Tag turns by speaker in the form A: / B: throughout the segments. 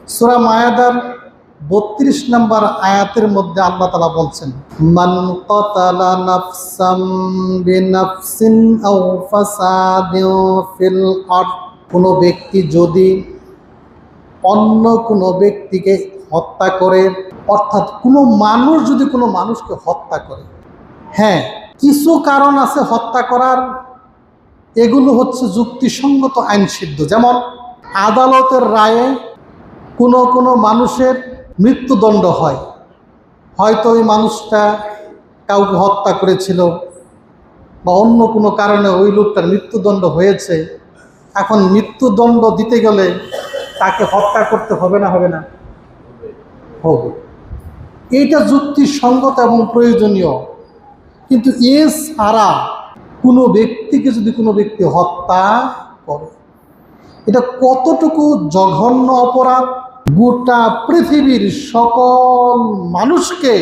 A: সূরা মায়াদার ৩২ নম্বর আয়াতের মধ্যে আল্লাহ তাআলা বলছেন, মান কাতালা নাফসাম বিনাফসিন আও ফাসাদিন ফিল আরদ, কোনো ব্যক্তি যদি অন্য কোনো ব্যক্তিকে হত্যা করে, অর্থাৎ কোনো মানুষ যদি কোনো মানুষকে হত্যা করে, হ্যাঁ কিছু কারণ আছে হত্যা করার, এগুলো হচ্ছে যুক্তিসঙ্গত আইনসিদ্ধ। যেমন আদালতের রায়ে কোনো কোনো মানুষের মৃত্যুদণ্ড হয়, হয়তো ওই মানুষটা কাউকে হত্যা করেছিল বা অন্য কোনো কারণে ওই লোকটার মৃত্যুদণ্ড হয়েছে। এখন মৃত্যুদণ্ড দিতে গেলে তাকে হত্যা করতে হবে না হবে? হবে। এইটা যুক্তিসঙ্গত এবং প্রয়োজনীয়। কিন্তু এছাড়া কোনো ব্যক্তিকে যদি কোনো ব্যক্তি হত্যা করে, এটা কতটুকু জঘন্য অপরাধ! গোটা পৃথিবীর সকল মানুষকে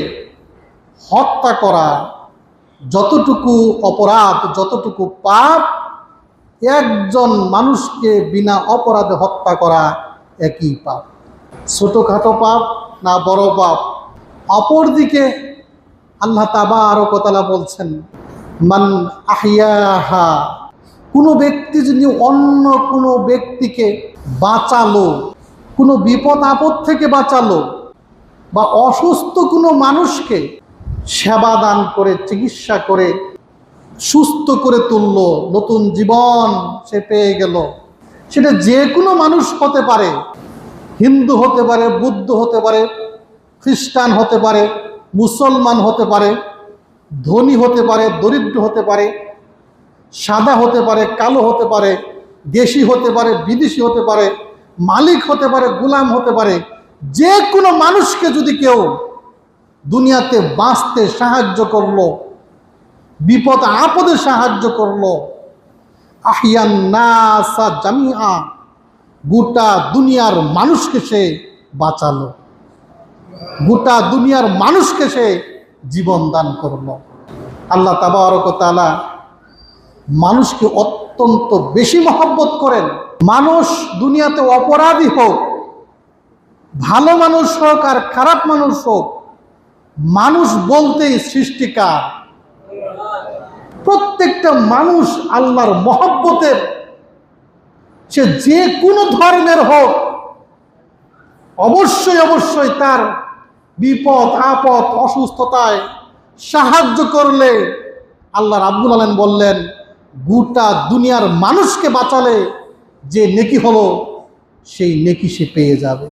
A: হত্যা করা যতটুকু অপরাধ, যতটুকু পাপ, একজন মানুষকে বিনা অপরাধে হত্যা করা একই পাপ। ছোটখাটো পাপ না বড় পাপ? অপরদিকে আল্লাহ তাবারক ওয়া তাআলা বলছেন, মান আহইয়াহা, কোনো ব্যক্তি যদি অন্য কোনো ব্যক্তিকে বাঁচালো, কোনো বিপদ আপদ থেকে বাঁচালো, বা অসুস্থ কোনো মানুষকে সেবা দান করে, চিকিৎসা করে সুস্থ করে তুললো, নতুন জীবন সে পেয়ে গেল, সেটা যে কোনো মানুষ হতে পারে, হিন্দু হতে পারে, বুদ্ধ হতে পারে, খ্রিস্টান হতে পারে, মুসলমান হতে পারে, ধনী হতে পারে, দরিদ্র হতে পারে, সাদা হতে পারে, কালো হতে পারে, দেশি হতে পারে, বিদেশি হতে পারে, মালিক হতে পারে, গোলাম হতে পারে, যে কোনো মানুষকে যদি কেউ দুনিয়াতে বাঁচতে সাহায্য করলো, বিপদ আপদে সাহায্য করলো, আহিয়ান নাসা জামিআ, গোটা দুনিয়ার মানুষকে সে বাঁচালো, গোটা দুনিয়ার মানুষকে সে জীবন দান করলো। আল্লাহ তাবারক ওয়া তাআলা মানুষকে অত্যন্ত বেশি মহব্বত করেন। মানুষ দুনিয়াতে অপরাধী হোক, ভালো মানুষ হোক আর খারাপ মানুষ হোক, মানুষ বলতেই সৃষ্টিকার। প্রত্যেকটা মানুষ আল্লাহর মহব্বতের, সে যে কোনো ধর্মের হোক, অবশ্যই অবশ্যই তার বিপদ আপদ অসুস্থতায় সাহায্য করলে আল্লাহ রাব্বুল আলামিন বললেন, গোটা দুনিয়ার মানুষকে বাঁচালে যে নেকি হলো সেই নেকি সে পেয়ে যাবে।